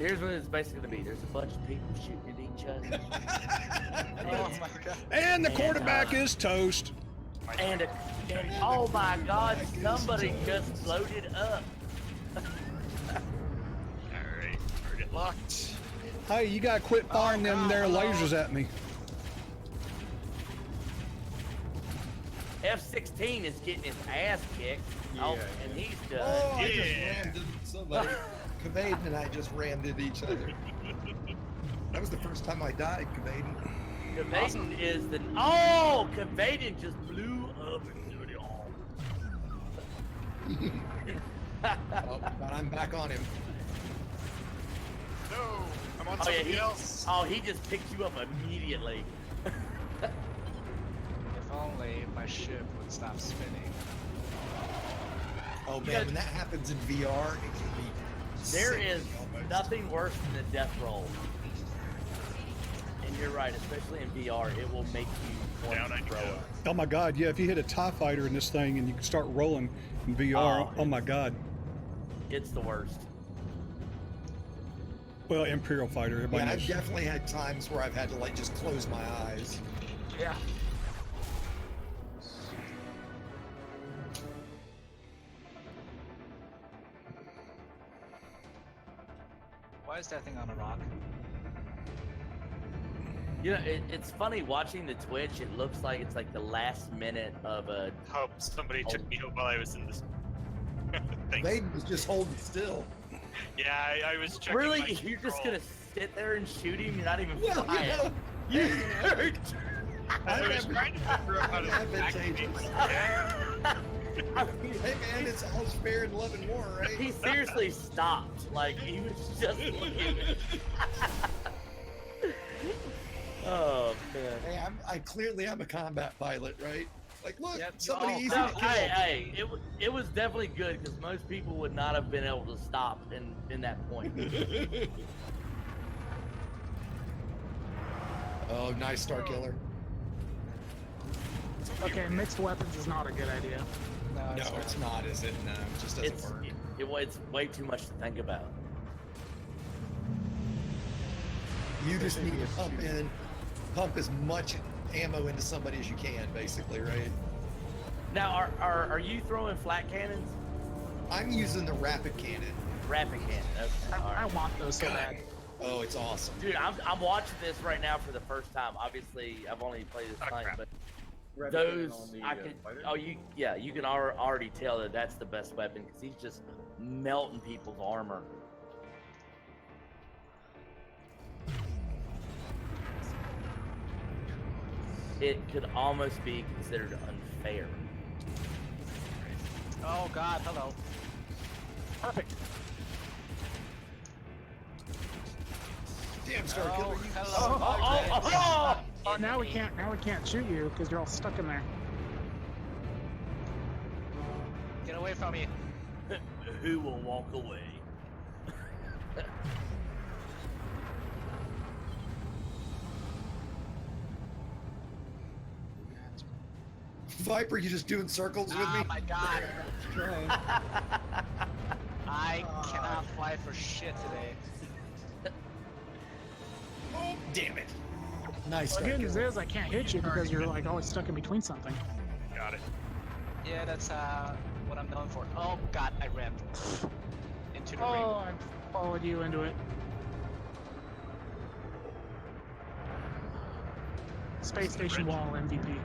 Here's what it's basically going to be. There's a bunch of people shooting at each other. Oh my god. And the quarterback is toast. And oh my god, somebody just loaded up. Alright, target locked. Hey, you gotta quit firing them there lasers at me. F-16 is getting his ass kicked. Oh, and he's done. Oh, I just rammed into somebody. Kavaden and I just rammed into each other. That was the first time I died, Kavaden. Kavaden is the... Oh! Kavaden just blew up into it all. Oh, but I'm back on him. No, I'm on somebody else. Oh, he just picked you up immediately. If only my ship would stop spinning. Oh man, when that happens in VR, it can be There sick is almost. nothing worse than a death roll. And you're right, especially in VR, it will make you want to throw up. Oh my god, yeah, if you hit a TIE fighter in this thing and you can start rolling in VR, oh my god. It's the worst. Well, Imperial fighter, everybody Yeah, knows. I've definitely had times where I've had to like just close my eyes. Yeah. Why is that thing on a rock? You know, it's funny watching the Twitch. It looks like it's like the last minute of a... Hope somebody took me out while I was in this. Thanks. Kavaden was just holding still. Yeah, I was checking. Really? my You're just control. gonna sit there and shoot him? You're not even Well, flying. you know, I was trying to figure out how to activate my I mean, hey man, it's all fair in love and war, right? he seriously stopped. Like, he was just looking. Oh, man. Hey, I clearly I'm a combat pilot, right? Like, look, Yep, somebody easy No, to kill. hey, it was definitely good because most people would not have been able to stop in that point. Oh, nice Star Killer. Okay, mixed weapons is not a good idea. No, No, it's not, is it? No, it just doesn't It's work. it's way too much to think about. You just need to pump as much ammo into somebody as you can, basically, right? Now, are you throwing flat cannons? I'm using the rapid cannon. Rapid cannon. Okay, all I right. want those so bad. Oh, it's awesome. Dude, I'm watching this right now for the first time. Obviously, I've only played this Oh, night, crap. but those I could. Oh, you can already tell that that's the best weapon because he's just melting people's armor. It could almost be considered unfair. Oh god, hello. Perfect. Damn, Star Oh, Killer. hello. Oh, now we can't shoot you because you're all stuck in there. Get away from me. Who will walk away? Viper, you just doing circles with me? Oh my god. I cannot fly for shit today. Oh, damn it. Nice The Star good news Killer. is I can't hit you because you're like always stuck in between something. Got it. Yeah, that's what I'm known for. Oh god, I rammed into the ring. Oh, I followed you into it. Space Station Wall MVP.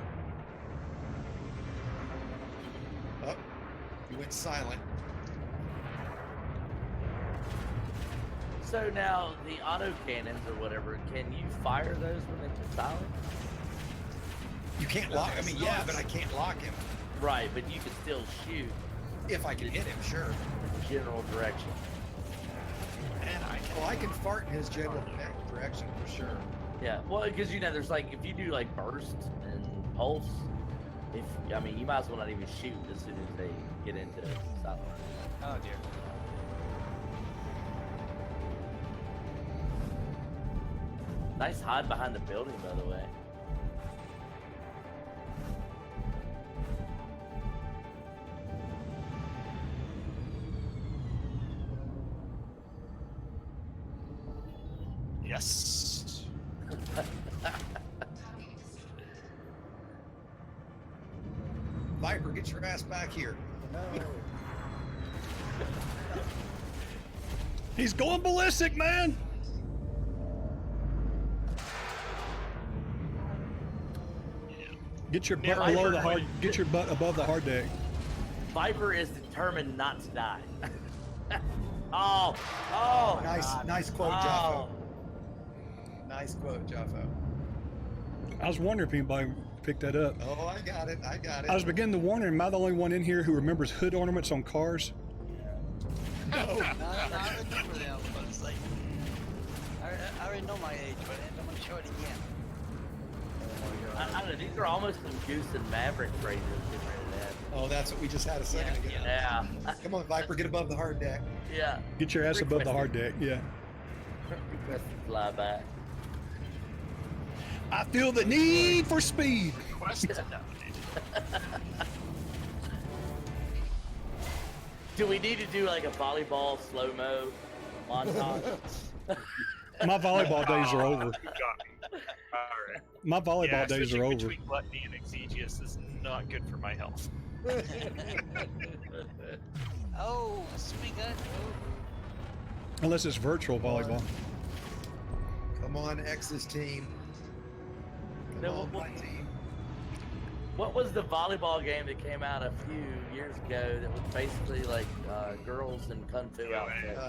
Oh, you went silent. So now the auto cannons or whatever, can you fire those when they get silent? You can't lock. I mean, yeah, but I can't lock him. Right, but you can still shoot If I can hit him, sure. in the general direction. And I can fart in his general direction for sure. Yeah, well, because there's like if you do like burst and pulse, you might as well not even shoot as soon as they get into silent. Oh dear. Nice hide behind the building, by the way. Yes. Viper, get your ass back here. He's going ballistic, man. Get your butt Never below the heard hard. one. Get your butt above the hard deck. Viper is determined not to die. Oh, Nice quote, Jaffo. Nice quote, Jaffo. I was wondering if anybody picked that up. Oh, I got it. I was beginning to wonder, am I the only one in here who remembers hood ornaments on cars? No, I remember them, but it's like I already know my age, but I don't want to show it again. I don't know. These are almost some Goose and Maverick phrases. Oh, that's what we just had a second ago. Yeah. Come on, Viper, get above the hard deck. Yeah. Get your ass above the hard deck. Yeah. Fly back. I feel the need for speed. Quest Do we need to do like a volleyball slow-mo montage? My volleyball days are over. You got me. Alright. My volleyball days are over. Between gluttony and Exigeous is not good for my health. Oh, swing it. Unless it's virtual volleyball. Come on, X's team. Come on, my team. What was the volleyball game that came out a few years ago that was basically like girls in kung fu outfits?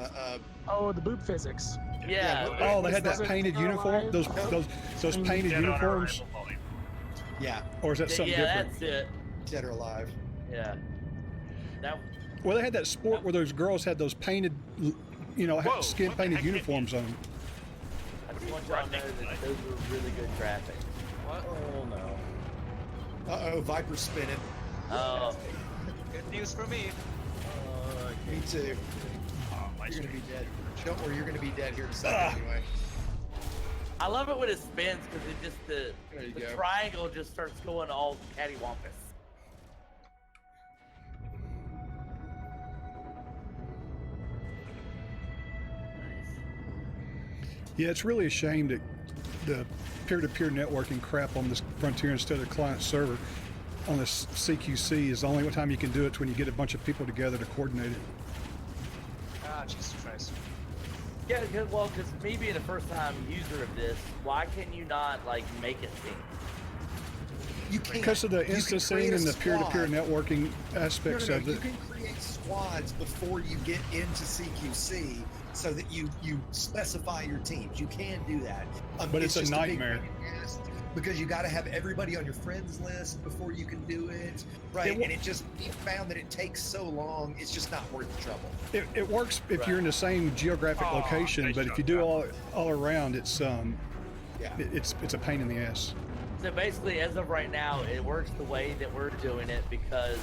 Oh, the boob physics. Yeah. Oh, they had that Was it painted Dead or uniform. Alive? Those painted Dead on uniforms. arrival volleyball. Yeah, Or is that something yeah, different? that's it. dead or alive. Yeah. That. Well, they had that sport where those girls had those painted, you know, Whoa, skin what the painted heck? uniforms on. I just want y'all to know that those were really good traffic. What? Oh no. Uh-oh, Viper's spinning. Oh. Good news for me. Me too. Oh, my You're gonna be screen. dead. Don't worry, you're gonna be dead here in a second anyway. I love it when it spins because it just There you the go. triangle just starts going all cattywampus. Yeah, it's really a shame that the peer-to-peer networking crap on this Frontier instead of client server on this CQC is the only time you can do it when you get a bunch of people together to coordinate it. Ah, Jesus Christ. Yeah, well, because me being a first-time user of this, why can you not like make a team? You can't. Because of the You can instancing create a and the peer-to-peer squad. networking aspects of You it. can create squads before you get into CQC so that you specify your teams. You can do that. But it's a just big nightmare. pain in the ass because you got to have everybody on your friends list before you can do it, right? It wa- And it just we found that it takes so long. It's just not worth the trouble. It works if you're in the same geographic Oh, location, nice but if job, you do John. all around, it's Yeah. it's a pain in the ass. So basically, as of right now, it works the way that we're doing it because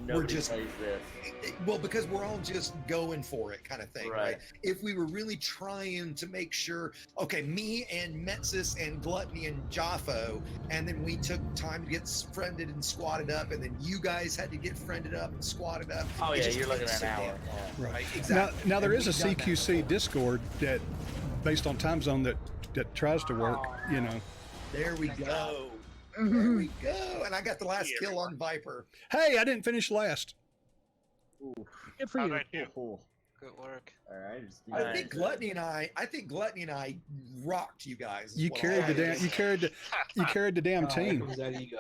nobody just- plays this. Well, because we're all just going for it kind of thing, right? Right. If we were really trying to make sure, okay, me and Metsis and Gluttony and Jaffo, and then we took time to get friended and squatted up, and then you guys had to get friended up and squatted up. Oh It yeah, just you're looking takes at an so hour. damn long, Yeah. right? Exactly. Now there And is a we've done that CQC before. Discord that, based on time zone, that tries to work. You know. There we go. There Mhm. we go. And I got the last Hey, kill everyone. on Viper. Hey, I didn't finish last. Good for How'd you. I do? Good work. Alright. I think Gluttony and I rocked you guys. is You what carried I the gotta damn. say. You carried the damn team.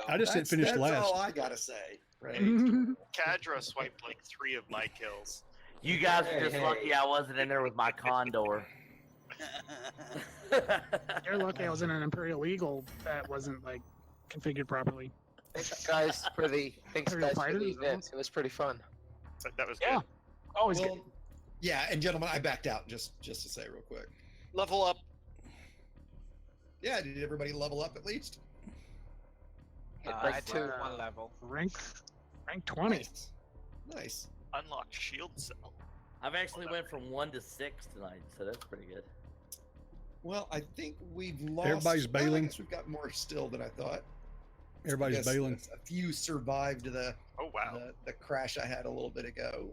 I just didn't finish that's last. all I gotta say. Right. Kadra swiped like 3 of my kills. You guys are just lucky I wasn't in there with my condor. You're lucky I was in an Imperial Eagle that wasn't like configured properly. Thanks guys for the Fighters, event. It was pretty fun. So that was Yeah. good. Always Well, good. yeah, and gentlemen, I backed out just to say real quick. Level up. Yeah, did everybody level up at least? I Like, took one level. Rank 20. Nice. Unlocked shield cell. I've actually went from 1 to 6 tonight, so that's pretty good. Well, I think we've lost. Everybody's well, I bailing. guess we've got more still than I thought. Everybody's Yes, bailing. A few survived the Oh wow. the crash I had a little bit ago.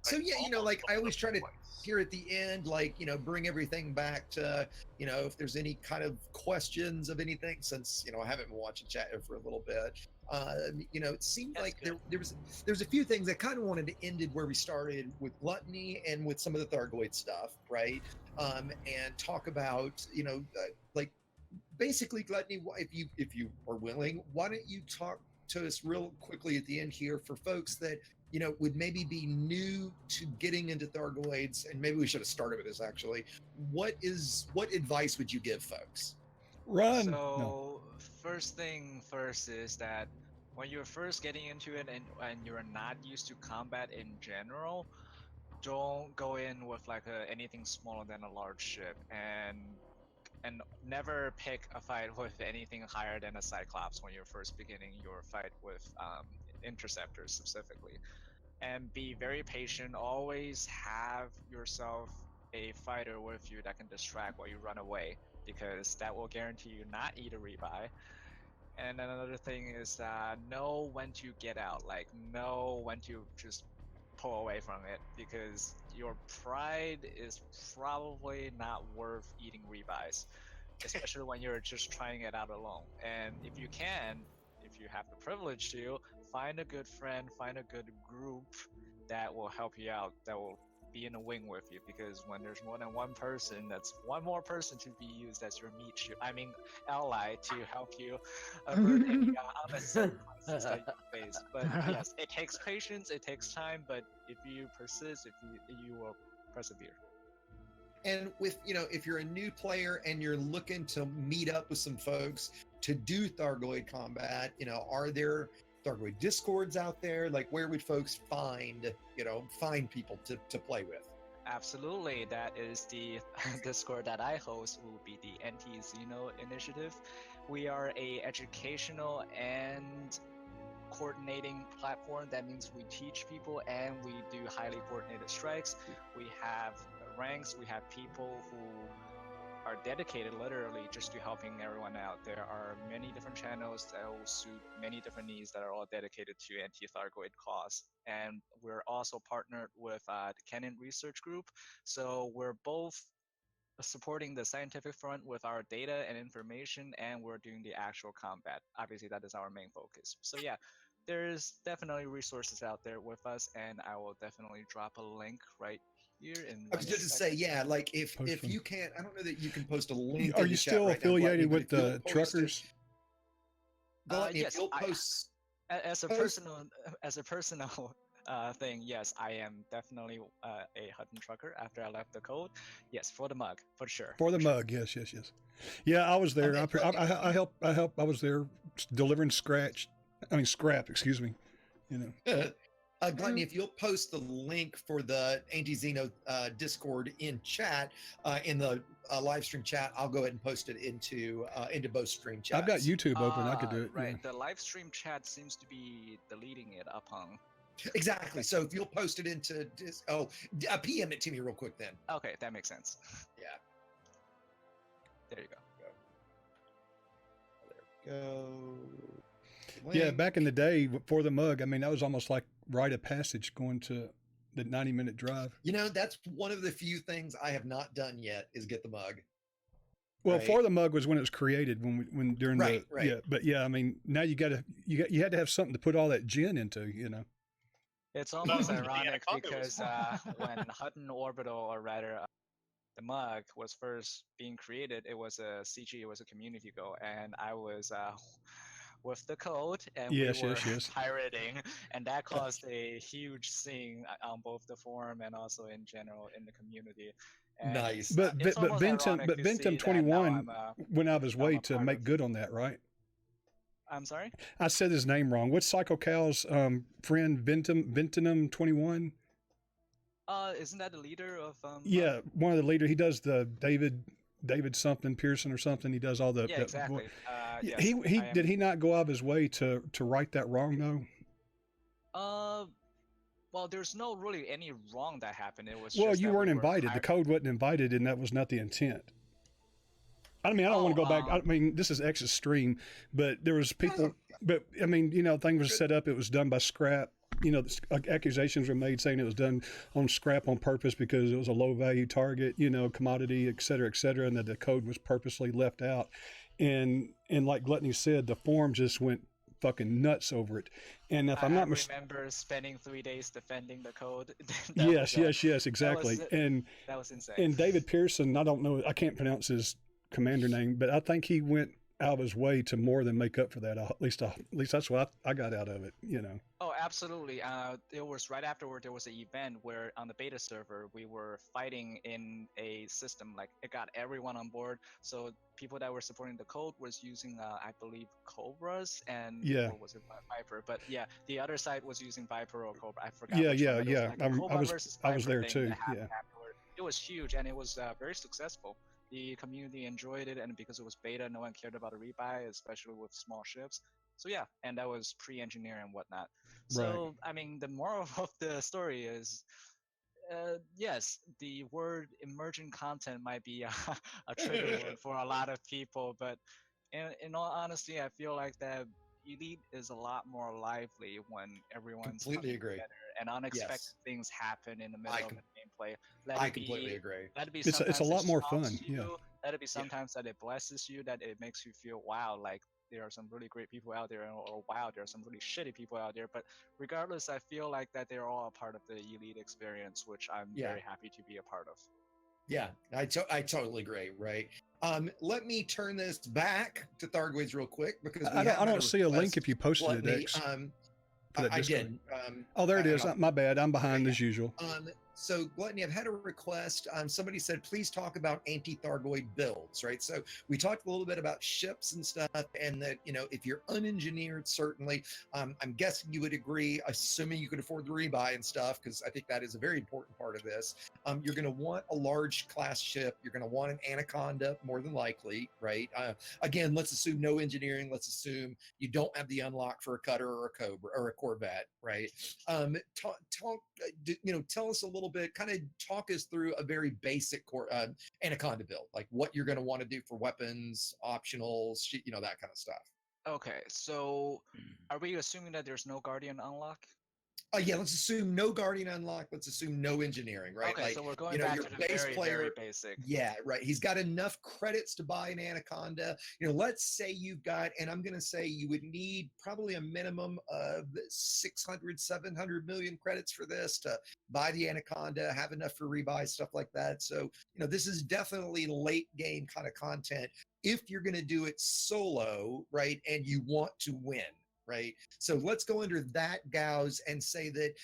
So yeah, like I always try to here at the end, like, bring everything back to, if there's any kind of questions of anything, since, I haven't been watching chat for a little bit. It seemed That's like good. there's a few things I kind of wanted to end it where we started with Gluttony and with some of the Thargoid stuff, right? And talk about, like basically Gluttony, if you are willing, why don't you talk to us real quickly at the end here for folks that would maybe be new to getting into Thargoids, and maybe we should have started with this actually. What advice would you give folks? Run. So No. first thing first is that when you're first getting into it and you're not used to combat in general, don't go in with like anything smaller than a large ship, and never pick a fight with anything higher than a Cyclops when you're first beginning your fight with interceptors specifically. And be very patient. Always have yourself a fighter with you that can distract while you run away, because that will guarantee you not eat a rebuy. And another thing is know when to get out, like know when to just pull away from it, because your pride is probably not worth eating rebuys, especially when you're just trying it out alone. And if you have the privilege to, find a good friend, find a good group that will help you out, that will be in a wing with you, because when there's more than one person, that's one more person to be used as your ally to help you avert any unnecessary crises that you face. But yes, it takes patience, it takes time, but if you persist, you will persevere. And with, if you're a new player and you're looking to meet up with some folks to do Thargoid combat, are there Thargoid discords out there? Like, where would folks find people to play with? Absolutely, that is the Discord that I host, will be the Anti-Xeno Initiative. We are a educational and coordinating platform. That means we teach people and we do highly coordinated strikes. We have ranks, we have people who are dedicated literally just to helping everyone out. There are many different channels that will suit many different needs that are all dedicated to anti-Thargoid cause. And we're also partnered with the Canon Research Group. So we're both supporting the scientific front with our data and information, and we're doing the actual combat. Obviously, that is our main focus. So yeah, there's definitely resources out there with us, and I will definitely drop a link right here. I was just to say, yeah, like if you can't, I don't know that you can post a link. Are you still affiliated with the truckers? Yes, as a personal thing, yes, I am definitely a Hutton trucker after I left the code. Yes, for the mug, for sure. For the mug, yes. Yeah, I was there. I helped. I was there delivering scrap. Excuse me. Gluttony, if you'll post the link for the Anti-Xeno Discord in chat, in the live stream chat, I'll go ahead and post it into both stream chats. I've got YouTube open. I could do it. Right, yeah. the live stream chat seems to be deleting it upon. Exactly. So if you'll post it into PM it to me real quick then. Okay, that makes sense. Yeah. There you go. There we go. Yeah, back in the day before the mug, I mean, that was almost like rite of passage going to the 90-minute drive. That's one of the few things I have not done yet is get the mug. Well, for the mug was when it was created, when during right. Yeah, but yeah, I mean, now you had to have something to put all that gin into, It's almost ironic because when Hutton Orbital, or rather the mug, was first being created, it was a CG, it was a community goal, and I was with the code, and we were pirating, and that caused a huge scene on both the forum and also in general in the community. And nice. But Bentham 21 went out of his way to make good on that, right? I'm sorry? I said his name wrong. What's Psycho Cal's friend, Bentham 21? Isn't that the leader of yeah, one of the leaders. He does the David something Pearson or something. He does all the exactly. Yes, did he not go out of his way to right that wrong though? Well, there's no really any wrong that happened. It was you weren't invited. The code wasn't invited, and that was not the intent. I mean, I don't want to go back. I mean, this is X's stream, but there was people. But I mean, things were set up. It was done by Scrap. accusations were made saying it was done on scrap on purpose because it was a low value target, commodity, et cetera, and that the code was purposely left out. And like Gluttony said, the forum just went fucking nuts over it. And if I'm not mistaken, remember spending 3 days defending the code. yes, exactly. That was insane. And David Pearson, I don't know, I can't pronounce his commander name, but I think he went out of his way to more than make up for that. At least that's what I got out of it. Oh, absolutely. It was right afterward. There was an event where on the beta server we were fighting in a system like it got everyone on board. So people that were supporting the code was using, I believe, Cobras and or was it Viper? But yeah, the other side was using Viper or Cobra. I forgot. Yeah. Like I was there too. Yeah. It was huge and it was very successful. The community enjoyed it, and because it was beta, no one cared about a rebuy, especially with small ships. So yeah, and that was pre-engineer and whatnot. So I mean, the moral of the story is, yes, the word emergent content might be a trigger word for a lot of people, but in all honesty, I feel like that Elite is a lot more lively when everyone's completely agree. Together and unexpected things happen in the middle of the gameplay. I completely agree. Let it be it's a lot more fun. Yeah. Let it be sometimes that it blesses you, that it makes you feel wow, like there are some really great people out there, or wow, there are some really shitty people out there. But regardless, I feel like that they're all a part of the Elite experience, which I'm very happy to be a part of. Yeah, I totally agree. Right. Let me turn this back to Thargoids real quick because I don't see a link if you posted it. I did. There it is. My bad. I'm behind as usual. So Gluttony, I've had a request. Somebody said, please talk about anti-Thargoid builds, right? So we talked a little bit about ships and stuff, and that, if you're unengineered, certainly, I'm guessing you would agree, assuming you could afford the rebuy and stuff, because I think that is a very important part of this. You're going to want a large class ship. You're going to want an Anaconda, more than likely, right? Again, let's assume no engineering. Let's assume you don't have the unlock for a cutter or a Cobra or a Corvette, right? Tell us a little bit, kind of talk us through a very basic Anaconda build, like what you're going to want to do for weapons, optionals, that kind of stuff. Okay, so are we assuming that there's no Guardian unlock? Yeah, let's assume no Guardian unlock. Let's assume no engineering, right? Okay, so we're going back to the very basic. Yeah, right. He's got enough credits to buy an Anaconda. Let's say you've got, and I'm going to say you would need probably a minimum of 600, 700 million credits for this to buy the Anaconda, have enough for rebuy, stuff like that. So, this is definitely late game kind of content if you're going to do it solo, right? And you want to win. Right. So let's go under that gauze and say that,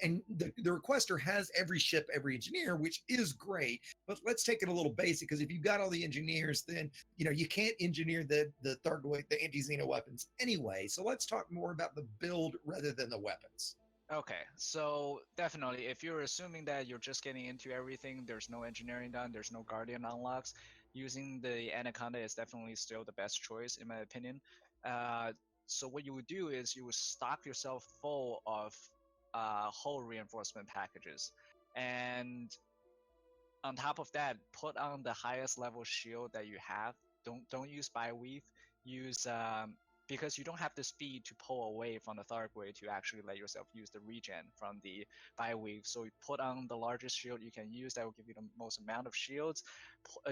and the requester has every ship, every engineer, which is great, but let's take it a little basic, because if you've got all the engineers, then, you can't engineer the Thargoid, the anti-Xeno weapons anyway. So let's talk more about the build rather than the weapons. Okay, so definitely, if you're assuming that you're just getting into everything, there's no engineering done, there's no Guardian unlocks, using the Anaconda is definitely still the best choice, in my opinion. So what you would do is you would stock yourself full of hull reinforcement packages, and on top of that, put on the highest level shield that you have. Don't use Bi-Weave. Use because you don't have the speed to pull away from the Thargoid to actually let yourself use the regen from the Bi-Weave. So you put on the largest shield you can use that will give you the most amount of shields.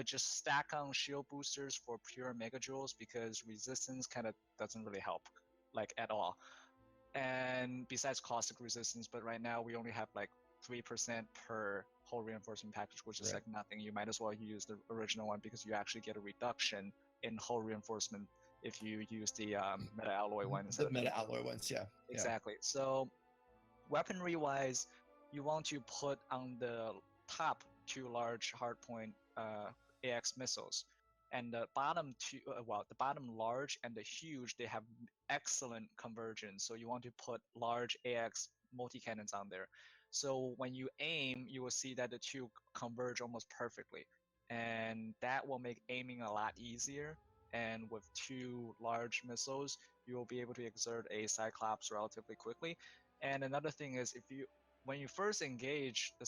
Just stack on shield boosters for pure megajoules, because resistance kind of doesn't really help, like, at all. And besides caustic resistance, but right now we only have like 3% per hull reinforcement package, which is like nothing. You might as well use the original one, because you actually get a reduction in hull reinforcement if you use the meta alloy ones. The meta alloy ones, yeah. Exactly. So weaponry wise, you want to put on the top 2 large hardpoint AX missiles, and the bottom 2, the bottom large and the huge, they have excellent convergence. So you want to put large AX multi-cannons on there. So when you aim, you will see that the 2 converge almost perfectly, and that will make aiming a lot easier. And with 2 large missiles, you will be able to exert a Cyclops relatively quickly. And another thing is, when you first engage the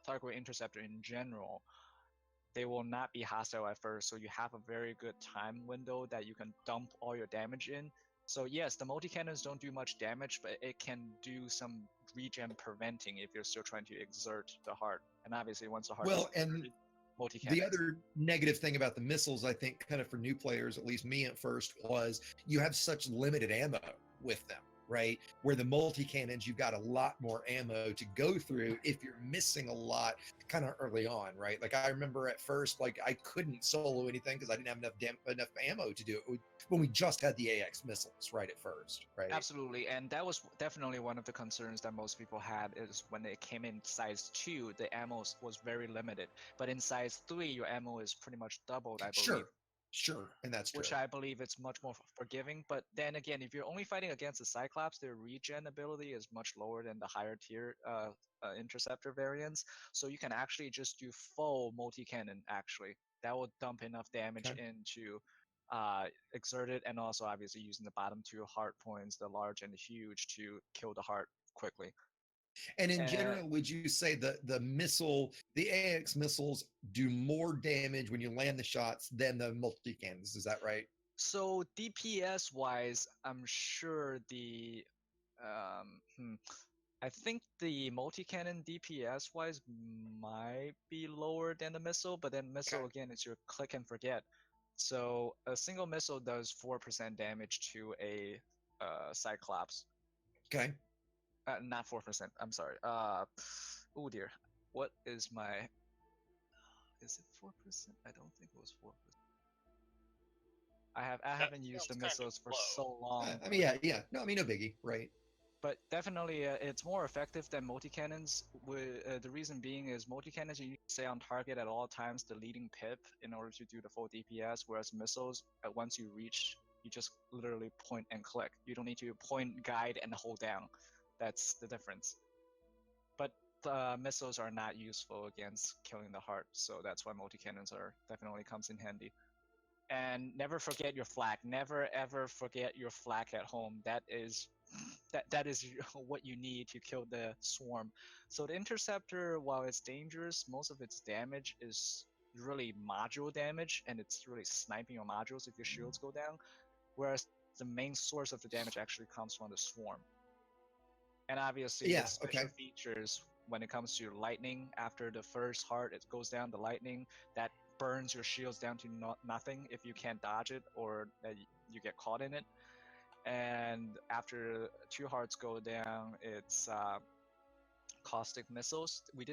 Thargoid interceptor in general, they will not be hostile at first, so you have a very good time window that you can dump all your damage in. So yes, the multi-cannons don't do much damage, but it can do some regen preventing if you're still trying to exert the heart. And obviously, once the heart Well, is and exerted, multi-cannons. the other negative thing about the missiles, I think, kind of for new players, at least me at first, was you have such limited ammo with them, right? Where the multi-cannons, you've got a lot more ammo to go through if you're missing a lot kind of early on, right? Like I remember at first, like I couldn't solo anything because I didn't have enough ammo to do it when we just had the AX missiles right at first, right? Absolutely, and that was definitely one of the concerns that most people had is when it came in size 2, the ammo was very limited. But in size 3, your ammo is pretty much doubled, I believe. Sure, and that's Which true. I believe it's much more forgiving. But then again, if you're only fighting against the Cyclops, their regen ability is much lower than the higher tier interceptor variants. So you can actually just do full multi-cannon, actually. That will dump enough damage Okay. into exert it, and also obviously using the bottom 2 heart points, the large and the huge, to kill the heart quickly. And in general, would you say that the AX missiles do more damage when you land the shots than the multi-cannons? Is that right? So DPS wise, I'm sure I think the multi-cannon DPS wise might be lower than the missile, but then missile again is your click and forget. So a single missile does 4% damage to a Cyclops. Okay. Not 4%. I'm sorry. Oh dear. What is my? Is it 4%? I don't think it was 4%. I haven't used the missiles for so long. I mean, yeah. No, I mean, no biggie, right? But definitely, it's more effective than multi-cannons. The reason being is multi-cannons, you need to stay on target at all times, the leading pip, in order to do the full DPS, whereas missiles, once you reach, you just literally point and click. You don't need to point, guide, and hold down. That's the difference. But missiles are not useful against killing the heart, so that's why multi-cannons definitely comes in handy. And never forget your flak. Never ever forget your flak at home. That is what you need to kill the swarm. So the interceptor, while it's dangerous, most of its damage is really module damage, and it's really sniping your modules if your shields go down. Whereas the main source of the damage actually comes from the swarm. And obviously, the special features when it comes to lightning, after the first heart it goes down, the lightning that burns your shields down to nothing if you can't dodge it or you get caught in it. And after 2 hearts go down, it's caustic missiles. We did